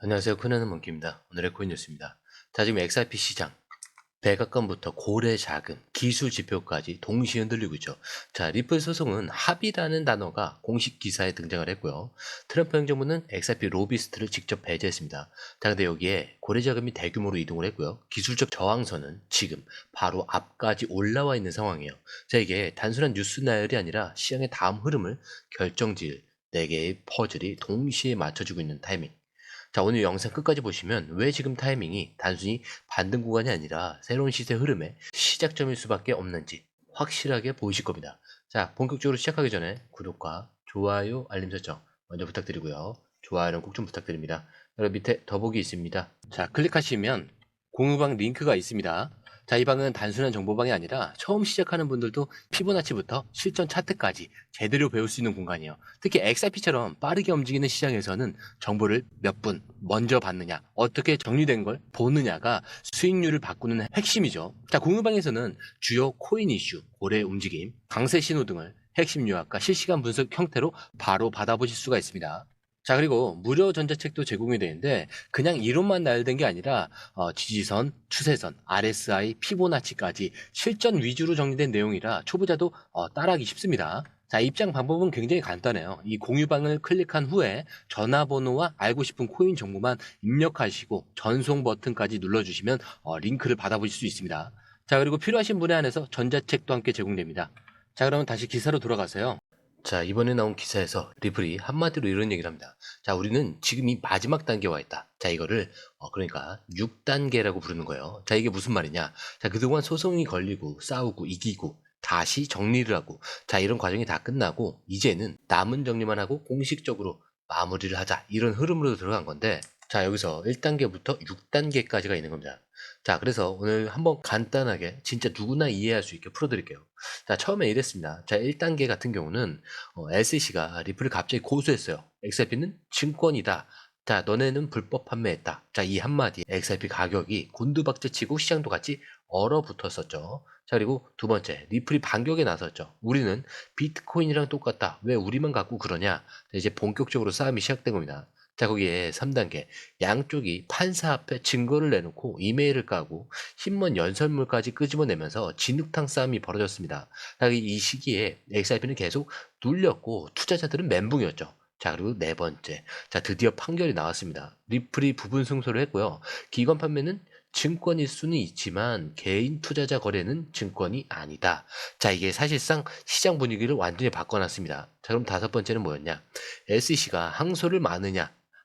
안녕하세요. 코난의 먼키입니다. 오늘의 코인 뉴스입니다. 자, 지금 XRP 시장, 백악관부터 고래 자금, 기술 지표까지 동시에 흔들리고 있죠. 자, 리플 소송은 합의라는 단어가 공식 기사에 등장을 했고요. 트럼프 행정부는 XRP 로비스트를 직접 배제했습니다. 자, 근데 여기에 고래 자금이 대규모로 이동을 했고요. 기술적 저항선은 지금 바로 앞까지 올라와 있는 상황이에요. 자, 이게 단순한 뉴스 나열이 아니라 시장의 다음 흐름을 결정질 4개의 퍼즐이 동시에 맞춰주고 있는 타이밍. 자, 오늘 영상 끝까지 보시면 왜 지금 타이밍이 단순히 반등 구간이 아니라 새로운 시세 흐름의 시작점일 수밖에 없는지 확실하게 보이실 겁니다. 자, 본격적으로 시작하기 전에 구독과 좋아요, 알림 설정 먼저 부탁드리고요. 좋아요는 꼭 좀 부탁드립니다. 여기 밑에 더보기 있습니다. 자, 클릭하시면 공유방 링크가 있습니다. 자, 이 방은 단순한 정보방이 아니라 처음 시작하는 분들도 피보나치부터 실전 차트까지 제대로 배울 수 있는 공간이에요. 특히 XRP처럼 빠르게 움직이는 시장에서는 정보를 몇 분 먼저 받느냐, 어떻게 정리된 걸 보느냐가 수익률을 바꾸는 핵심이죠. 자, 공유방에서는 주요 코인 이슈, 고래 움직임, 강세 신호 등을 핵심 요약과 실시간 분석 형태로 바로 받아보실 수가 있습니다. 자, 그리고 무료 전자책도 제공이 되는데 그냥 이론만 나열된 게 아니라 지지선, 추세선, RSI, 피보나치까지 실전 위주로 정리된 내용이라 초보자도 따라하기 쉽습니다. 자, 입장 방법은 굉장히 간단해요. 이 공유방을 클릭한 후에 전화번호와 알고 싶은 코인 정보만 입력하시고 전송 버튼까지 눌러주시면 링크를 받아보실 수 있습니다. 자, 그리고 필요하신 분에 한해서 전자책도 함께 제공됩니다. 자, 그러면 다시 기사로 돌아가세요. 자, 이번에 나온 기사에서 리플이 한마디로 이런 얘기를 합니다. 자, 우리는 지금 이 마지막 단계에 와 있다. 자, 이거를 그러니까 6단계라고 부르는 거예요. 자, 이게 무슨 말이냐? 자, 그동안 소송이 걸리고 싸우고 이기고 다시 정리를 하고, 자, 이런 과정이 다 끝나고 이제는 남은 정리만 하고 공식적으로 마무리를 하자, 이런 흐름으로 들어간 건데, 자, 여기서 1단계부터 6단계까지가 있는 겁니다. 자, 그래서 오늘 한번 간단하게 진짜 누구나 이해할 수 있게 풀어드릴게요. 자, 처음에 이랬습니다. 자, 1단계 같은 경우는 SEC가 리플을 갑자기 고소했어요. XRP는 증권이다. 자, 너네는 불법 판매했다. 자, 이 한마디에 XRP 가격이 곤두박질치고 시장도 같이 얼어붙었었죠. 자, 그리고 두 번째, 리플이 반격에 나섰죠. 우리는 비트코인이랑 똑같다. 왜 우리만 갖고 그러냐? 자, 이제 본격적으로 싸움이 시작된 겁니다. 자, 거기에 3단계, 양쪽이 판사 앞에 증거를 내놓고 이메일을 까고 신문 연설문까지 끄집어내면서 진흙탕 싸움이 벌어졌습니다. 자, 이 시기에 XRP는 계속 눌렸고 투자자들은 멘붕이었죠. 자, 그리고 네 번째, 자, 드디어 판결이 나왔습니다. 리플이 부분 승소를 했고요. 기관 판매는 증권일 수는 있지만 개인 투자자 거래는 증권이 아니다. 자, 이게 사실상 시장 분위기를 완전히 바꿔놨습니다. 자, 그럼 다섯 번째는 뭐였냐? SEC가 항소를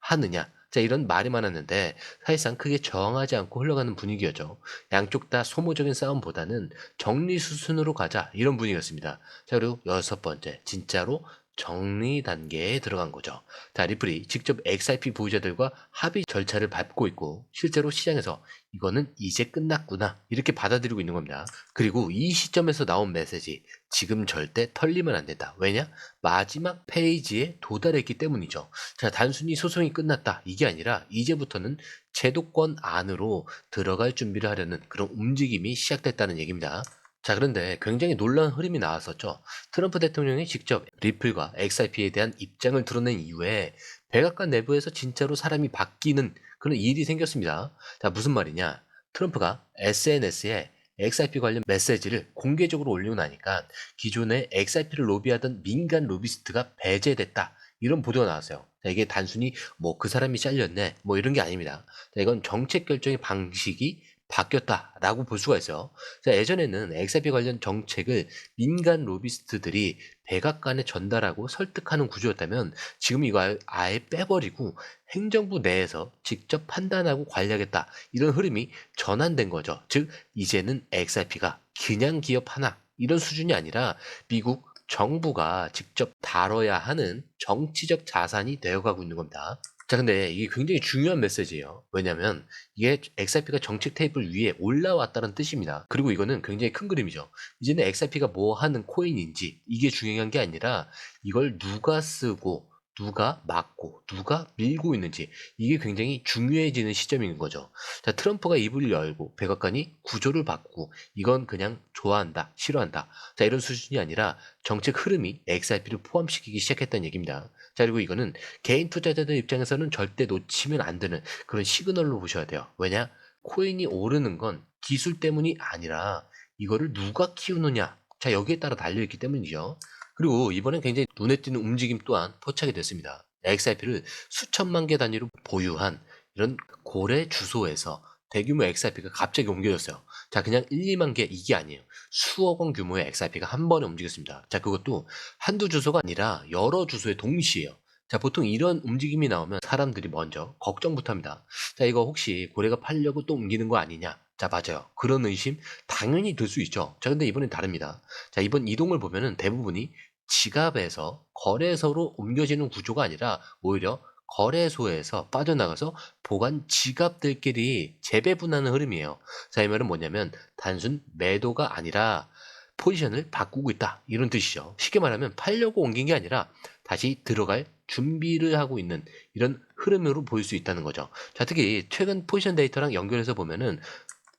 하느냐. 자, 이런 말이 많았는데 사실상 크게 저항하지 않고 흘러가는 분위기였죠. 양쪽 다 소모적인 싸움보다는 정리수순으로 가자, 이런 분위기였습니다. 자, 그리고 여섯 번째, 진짜로 정리 단계에 들어간 거죠. 자, 리플이 직접 XRP 보유자들과 합의 절차를 밟고 있고 실제로 시장에서 이거는 이제 끝났구나, 이렇게 받아들이고 있는 겁니다. 그리고 이 시점에서 나온 메시지, 지금 절대 털리면 안 된다. 왜냐? 마지막 페이지에 도달했기 때문이죠. 자, 단순히 소송이 끝났다, 이게 아니라 이제부터는 제도권 안으로 들어갈 준비를 하려는 그런 움직임이 시작됐다는 얘기입니다. 자, 그런데 굉장히 놀라운 흐름이 나왔었죠. 트럼프 대통령이 직접 리플과 XRP에 대한 입장을 드러낸 이후에 백악관 내부에서 진짜로 사람이 바뀌는 그런 일이 생겼습니다. 자, 무슨 말이냐? 트럼프가 SNS에 XRP 관련 메시지를 공개적으로 올리고 나니까 기존에 XRP를 로비하던 민간 로비스트가 배제됐다, 이런 보도가 나왔어요. 자, 이게 단순히 뭐 그 사람이 잘렸네, 뭐 이런 게 아닙니다. 자, 이건 정책 결정의 방식이 바뀌었다라고 볼 수가 있어요. 자, 예전에는 XRP 관련 정책을 민간 로비스트들이 백악관에 전달하고 설득하는 구조였다면 지금 이거 아예 빼버리고 행정부 내에서 직접 판단하고 관리하겠다, 이런 흐름이 전환된 거죠. 즉 이제는 XRP가 그냥 기업 하나, 이런 수준이 아니라 미국 정부가 직접 다뤄야 하는 정치적 자산이 되어가고 있는 겁니다. 자, 근데 이게 굉장히 중요한 메시지예요. 왜냐면 이게 XRP가 정책 테이블 위에 올라왔다는 뜻입니다. 그리고 이거는 굉장히 큰 그림이죠. 이제는 XRP가 뭐 하는 코인인지 이게 중요한 게 아니라 이걸 누가 쓰고 누가 막고 누가 밀고 있는지, 이게 굉장히 중요해지는 시점인 거죠. 자, 트럼프가 입을 열고 백악관이 구조를 바꾸고 이건 그냥 좋아한다, 싫어한다, 자, 이런 수준이 아니라 정책 흐름이 XRP를 포함시키기 시작했다는 얘기입니다. 자, 그리고 이거는 개인 투자자들 입장에서는 절대 놓치면 안 되는 그런 시그널로 보셔야 돼요. 왜냐? 코인이 오르는 건 기술 때문이 아니라 이거를 누가 키우느냐. 자, 여기에 따라 달려있기 때문이죠. 그리고 이번엔 굉장히 눈에 띄는 움직임 또한 포착이 됐습니다. XRP를 수천만 개 단위로 보유한 이런 고래 주소에서 대규모 XRP가 갑자기 옮겨졌어요. 자, 그냥 1, 2만 개 이게 아니에요. 수억 원 규모의 XRP가 한 번에 움직였습니다. 자, 그것도 한두 주소가 아니라 여러 주소에 동시에요. 자, 보통 이런 움직임이 나오면 사람들이 먼저 걱정부터 합니다. 자, 이거 혹시 고래가 팔려고 또 옮기는 거 아니냐? 자, 맞아요. 그런 의심 당연히 들 수 있죠. 자, 근데 이번엔 다릅니다. 자, 이번 이동을 보면은 대부분이 지갑에서 거래소로 옮겨지는 구조가 아니라 오히려 거래소에서 빠져나가서 보관 지갑들끼리 재배분하는 흐름이에요. 자, 이 말은 뭐냐면 단순 매도가 아니라 포지션을 바꾸고 있다. 이런 뜻이죠. 쉽게 말하면 팔려고 옮긴 게 아니라 다시 들어갈 준비를 하고 있는 이런 흐름으로 보일 수 있다는 거죠. 자, 특히 최근 포지션 데이터랑 연결해서 보면은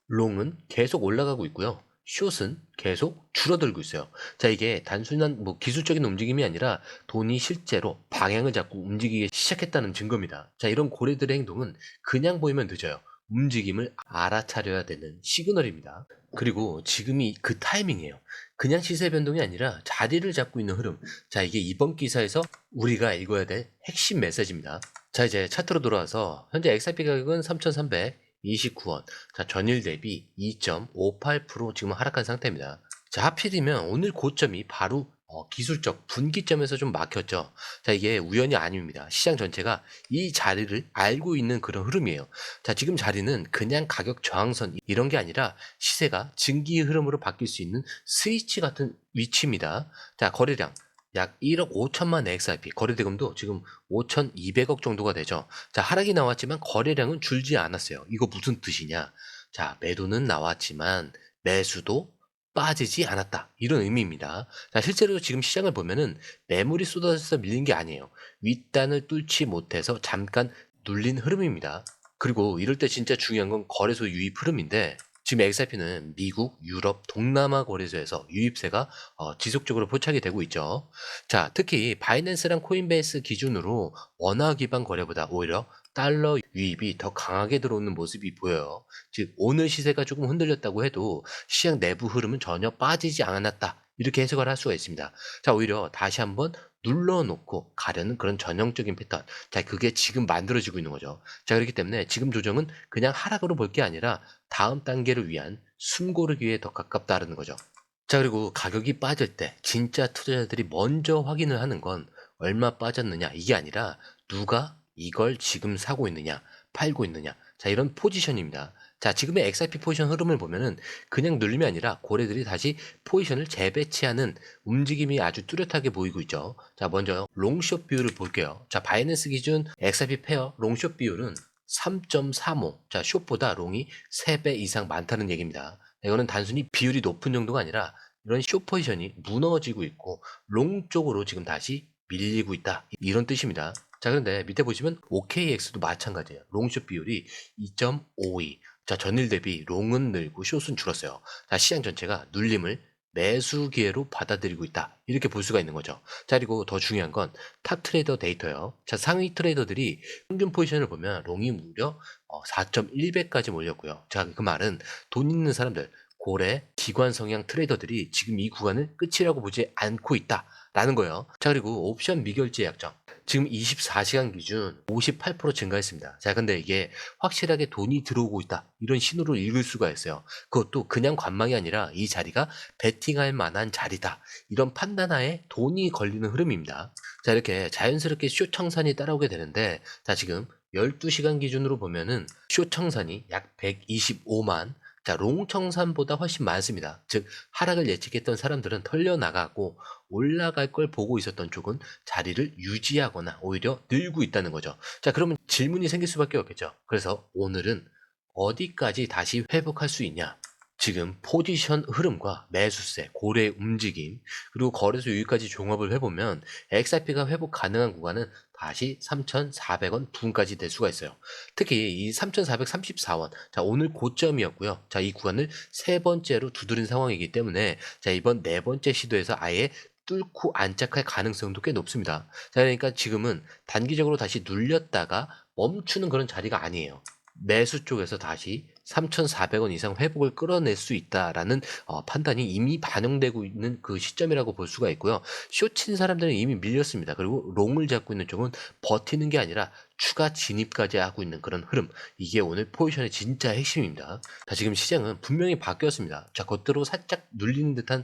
롱은 계속 올라가고 있고요. 숏은 계속 줄어들고 있어요. 자, 이게 단순한 뭐 기술적인 움직임이 아니라 돈이 실제로 방향을 잡고 움직이기 시작했다는 증거입니다. 자, 이런 고래들의 행동은 그냥 보이면 늦어요. 움직임을 알아차려야 되는 시그널입니다. 그리고 지금이 그 타이밍이에요. 그냥 시세 변동이 아니라 자리를 잡고 있는 흐름. 자, 이게 이번 기사에서 우리가 읽어야 될 핵심 메시지입니다. 자, 이제 차트로 돌아와서 현재 XRP 가격은 3,329원. 자, 전일 대비 2.58% 지금 하락한 상태입니다. 자, 하필이면 오늘 고점이 바로 기술적 분기점에서 좀 막혔죠. 자, 이게 우연이 아닙니다. 시장 전체가 이 자리를 알고 있는 그런 흐름이에요. 자, 지금 자리는 그냥 가격 저항선 이런 게 아니라 시세가 증기 흐름으로 바뀔 수 있는 스위치 같은 위치입니다. 자, 거래량 약 1억 5천만 XRP, 거래대금도 지금 5,200억 정도가 되죠. 자, 하락이 나왔지만 거래량은 줄지 않았어요. 이거 무슨 뜻이냐? 자, 매도는 나왔지만 매수도 빠지지 않았다. 이런 의미입니다. 자, 실제로 지금 시장을 보면은 매물이 쏟아져서 밀린 게 아니에요. 윗단을 뚫지 못해서 잠깐 눌린 흐름입니다. 그리고 이럴 때 진짜 중요한 건 거래소 유입 흐름인데 지금 XRP는 미국, 유럽, 동남아 거래소에서 유입세가 지속적으로 포착이 되고 있죠. 자, 특히 바이낸스랑 코인베이스 기준으로 원화 기반 거래보다 오히려 달러 유입이 더 강하게 들어오는 모습이 보여요. 즉 오늘 시세가 조금 흔들렸다고 해도 시장 내부 흐름은 전혀 빠지지 않았다. 이렇게 해석을 할 수가 있습니다. 자, 오히려 다시 한번 눌러놓고 가려는 그런 전형적인 패턴. 자, 그게 지금 만들어지고 있는 거죠. 자, 그렇기 때문에 지금 조정은 그냥 하락으로 볼 게 아니라 다음 단계를 위한 숨고르기에 더 가깝다는 거죠. 자, 그리고 가격이 빠질 때 진짜 투자자들이 먼저 확인을 하는 건 얼마 빠졌느냐 이게 아니라 누가 이걸 지금 사고 있느냐 팔고 있느냐. 자, 이런 포지션입니다. 자, 지금의 XRP 포지션 흐름을 보면은 그냥 눌림이 아니라 고래들이 다시 포지션을 재배치하는 움직임이 아주 뚜렷하게 보이고 있죠. 자, 먼저 롱숏 비율을 볼게요. 자, 바이낸스 기준 XRP 페어 롱숏 비율은 3.35. 자, 숏보다 롱이 3배 이상 많다는 얘기입니다. 이거는 단순히 비율이 높은 정도가 아니라 이런 숏 포지션이 무너지고 있고 롱 쪽으로 지금 다시 밀리고 있다. 이런 뜻입니다. 자, 그런데 밑에 보시면 OKX도 마찬가지예요. 롱숏 비율이 2.52. 자, 전일 대비 롱은 늘고 숏은 줄었어요. 자, 시장 전체가 눌림을 매수 기회로 받아들이고 있다. 이렇게 볼 수가 있는 거죠. 자, 그리고 더 중요한 건 탑 트레이더 데이터예요. 자, 상위 트레이더들이 평균 포지션을 보면 롱이 무려 4.1배까지 몰렸고요. 자, 그 말은 돈 있는 사람들, 고래, 기관 성향 트레이더들이 지금 이 구간을 끝이라고 보지 않고 있다라는 거예요. 자, 그리고 옵션 미결제 약정. 지금 24시간 기준 58% 증가했습니다. 자, 근데 이게 확실하게 돈이 들어오고 있다. 이런 신호를 읽을 수가 있어요. 그것도 그냥 관망이 아니라 이 자리가 베팅할 만한 자리다. 이런 판단하에 돈이 걸리는 흐름입니다. 자, 이렇게 자연스럽게 숏 청산이 따라오게 되는데, 자, 지금 12시간 기준으로 보면은 숏 청산이 약 125만, 자, 롱 청산보다 훨씬 많습니다. 즉, 하락을 예측했던 사람들은 털려나가고 올라갈 걸 보고 있었던 쪽은 자리를 유지하거나 오히려 늘고 있다는 거죠. 자, 그러면 질문이 생길 수밖에 없겠죠. 그래서 오늘은 어디까지 다시 회복할 수 있냐? 지금 포지션 흐름과 매수세, 고래 움직임, 그리고 거래소 유입까지 종합을 해보면 XRP가 회복 가능한 구간은 다시 3,400원 부근까지 될 수가 있어요. 특히 이 3,434원, 자, 오늘 고점이었고요. 자, 이 구간을 세 번째로 두드린 상황이기 때문에 자, 이번 네 번째 시도에서 아예 뚫고 안착할 가능성도 꽤 높습니다. 자, 그러니까 지금은 단기적으로 다시 눌렸다가 멈추는 그런 자리가 아니에요. 매수 쪽에서 다시 3,400원 이상 회복을 끌어낼 수 있다라는 판단이 이미 반영되고 있는 그 시점이라고 볼 수가 있고요. 숏친 사람들은 이미 밀렸습니다. 그리고 롱을 잡고 있는 쪽은 버티는 게 아니라 추가 진입까지 하고 있는 그런 흐름. 이게 오늘 포지션의 진짜 핵심입니다. 자, 지금 시장은 분명히 바뀌었습니다. 자, 겉으로 살짝 눌리는 듯한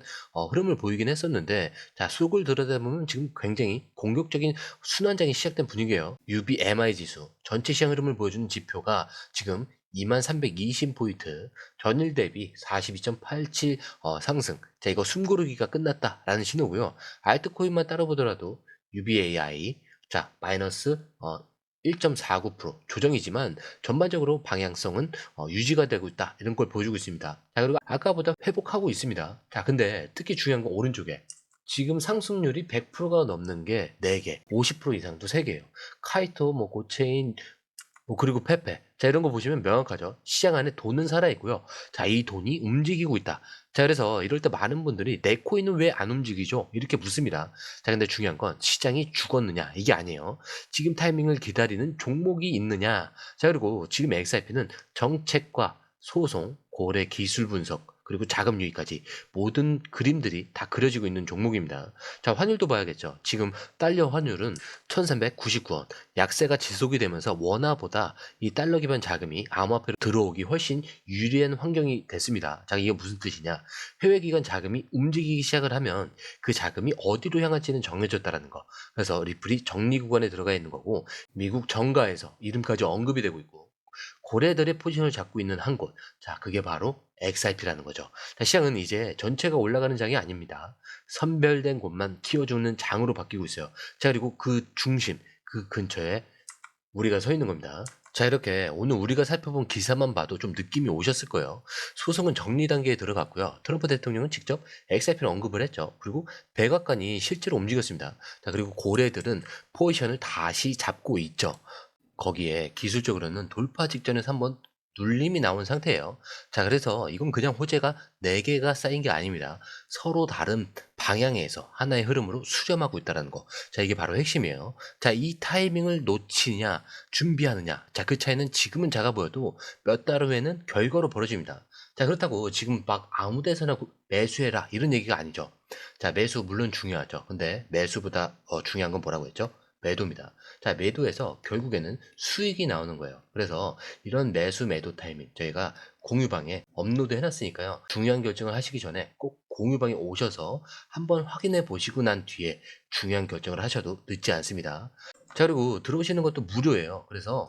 흐름을 보이긴 했었는데, 자, 속을 들여다보면 지금 굉장히 공격적인 순환장이 시작된 분위기예요. UBMI 지수 전체 시장 흐름을 보여주는 지표가 지금 2320포인트, 전일 대비 42.87 상승. 자, 이거 숨고르기가 끝났다라는 신호고요. 알트코인만 따로 보더라도 UBAI, 자, 마이너스 1.49% 조정이지만 전반적으로 방향성은 유지가 되고 있다. 이런 걸 보여주고 있습니다. 자, 그리고 아까보다 회복하고 있습니다. 자, 근데 특히 중요한 건 오른쪽에. 지금 상승률이 100%가 넘는 게 4개, 50% 이상도 3개예요. 카이토, 뭐 고체인, 그리고 페페. 자, 이런 거 보시면 명확하죠. 시장 안에 돈은 살아있고요. 자, 이 돈이 움직이고 있다. 자, 그래서 이럴 때 많은 분들이 내 코인은 왜 안 움직이죠? 이렇게 묻습니다. 자, 근데 중요한 건 시장이 죽었느냐? 이게 아니에요. 지금 타이밍을 기다리는 종목이 있느냐? 자, 그리고 지금 XRP는 정책과 소송, 고래 기술 분석, 그리고 자금 유입까지 모든 그림들이 다 그려지고 있는 종목입니다. 자, 환율도 봐야겠죠. 지금 달러 환율은 1399원. 약세가 지속이 되면서 원화보다 이 달러 기반 자금이 암호화폐로 들어오기 훨씬 유리한 환경이 됐습니다. 자, 이게 무슨 뜻이냐? 해외 기관 자금이 움직이기 시작을 하면 그 자금이 어디로 향할지는 정해졌다라는 거. 그래서 리플이 정리 구간에 들어가 있는 거고, 미국 정가에서 이름까지 언급이 되고 있고, 고래들의 포지션을 잡고 있는 한 곳. 자, 그게 바로 XRP라는 거죠. 자, 시장은 이제 전체가 올라가는 장이 아닙니다. 선별된 곳만 키워주는 장으로 바뀌고 있어요. 자, 그리고 그 중심, 그 근처에 우리가 서 있는 겁니다. 자, 이렇게 오늘 우리가 살펴본 기사만 봐도 좀 느낌이 오셨을 거예요. 소송은 정리 단계에 들어갔고요. 트럼프 대통령은 직접 XRP를 언급을 했죠. 그리고 백악관이 실제로 움직였습니다. 자, 그리고 고래들은 포지션을 다시 잡고 있죠. 거기에 기술적으로는 돌파 직전에서 한번 눌림이 나온 상태예요. 자, 그래서 이건 그냥 호재가 4개가 쌓인 게 아닙니다. 서로 다른 방향에서 하나의 흐름으로 수렴하고 있다는 거. 자, 이게 바로 핵심이에요. 자, 이 타이밍을 놓치냐, 준비하느냐. 자, 그 차이는 지금은 작아 보여도 몇 달 후에는 결과로 벌어집니다. 자, 그렇다고 지금 막 아무 데서나 매수해라 이런 얘기가 아니죠. 자, 매수 물론 중요하죠. 근데 매수보다 중요한 건 뭐라고 했죠? 매도입니다. 자, 매도에서 결국에는 수익이 나오는 거예요. 그래서 이런 매수 매도 타이밍 저희가 공유방에 업로드 해놨으니까요. 중요한 결정을 하시기 전에 꼭 공유방에 오셔서 한번 확인해 보시고 난 뒤에 중요한 결정을 하셔도 늦지 않습니다. 자, 그리고 들어오시는 것도 무료예요. 그래서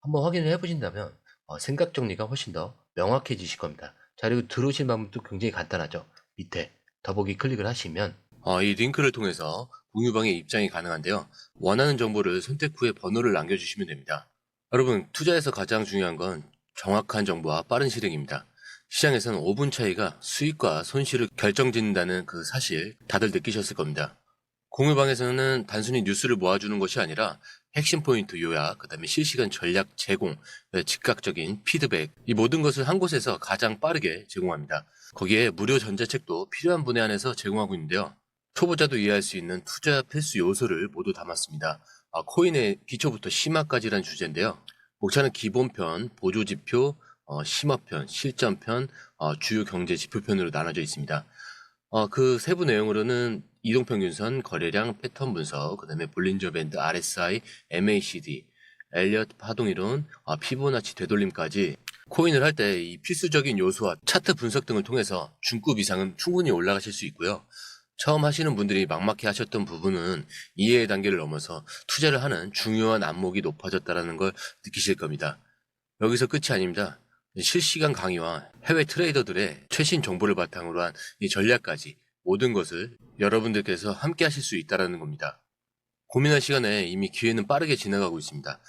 한번 확인을 해보신다면 생각 정리가 훨씬 더 명확해지실 겁니다. 자, 그리고 들어오신 방법도 굉장히 간단하죠. 밑에 더보기 클릭을 하시면 이 링크를 통해서 공유방에 입장이 가능한데요. 원하는 정보를 선택 후에 번호를 남겨주시면 됩니다. 여러분, 투자에서 가장 중요한 건 정확한 정보와 빠른 실행입니다. 시장에서는 5분 차이가 수익과 손실을 결정짓는다는 그 사실 다들 느끼셨을 겁니다. 공유방에서는 단순히 뉴스를 모아주는 것이 아니라 핵심 포인트 요약, 그 다음에 실시간 전략 제공, 즉각적인 피드백, 이 모든 것을 한 곳에서 가장 빠르게 제공합니다. 거기에 무료 전자책도 필요한 분에 한해서 제공하고 있는데요. 초보자도 이해할 수 있는 투자 필수 요소를 모두 담았습니다. 코인의 기초부터 심화까지란 주제인데요. 목차는 기본편, 보조지표, 심화편, 실전편, 주요 경제 지표편으로 나눠져 있습니다. 그 세부 내용으로는 이동평균선, 거래량, 패턴 분석, 그 다음에 볼린저 밴드, RSI, MACD, 엘리엇 파동이론, 피보나치 되돌림까지 코인을 할 때 이 필수적인 요소와 차트 분석 등을 통해서 중급 이상은 충분히 올라가실 수 있고요. 처음 하시는 분들이 막막해 하셨던 부분은 이해의 단계를 넘어서 투자를 하는 중요한 안목이 높아졌다는 걸 느끼실 겁니다. 여기서 끝이 아닙니다. 실시간 강의와 해외 트레이더들의 최신 정보를 바탕으로 한 이 전략까지 모든 것을 여러분들께서 함께 하실 수 있다는 겁니다. 고민할 시간에 이미 기회는 빠르게 지나가고 있습니다.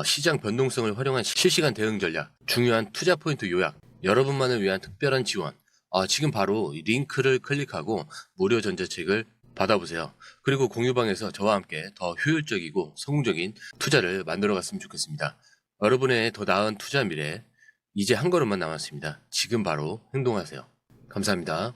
시장 변동성을 활용한 실시간 대응 전략, 중요한 투자 포인트 요약, 여러분만을 위한 특별한 지원, 지금 바로 이 링크를 클릭하고 무료 전자책을 받아보세요. 그리고 공유방에서 저와 함께 더 효율적이고 성공적인 투자를 만들어 갔으면 좋겠습니다. 여러분의 더 나은 투자 미래, 이제 한 걸음만 남았습니다. 지금 바로 행동하세요. 감사합니다.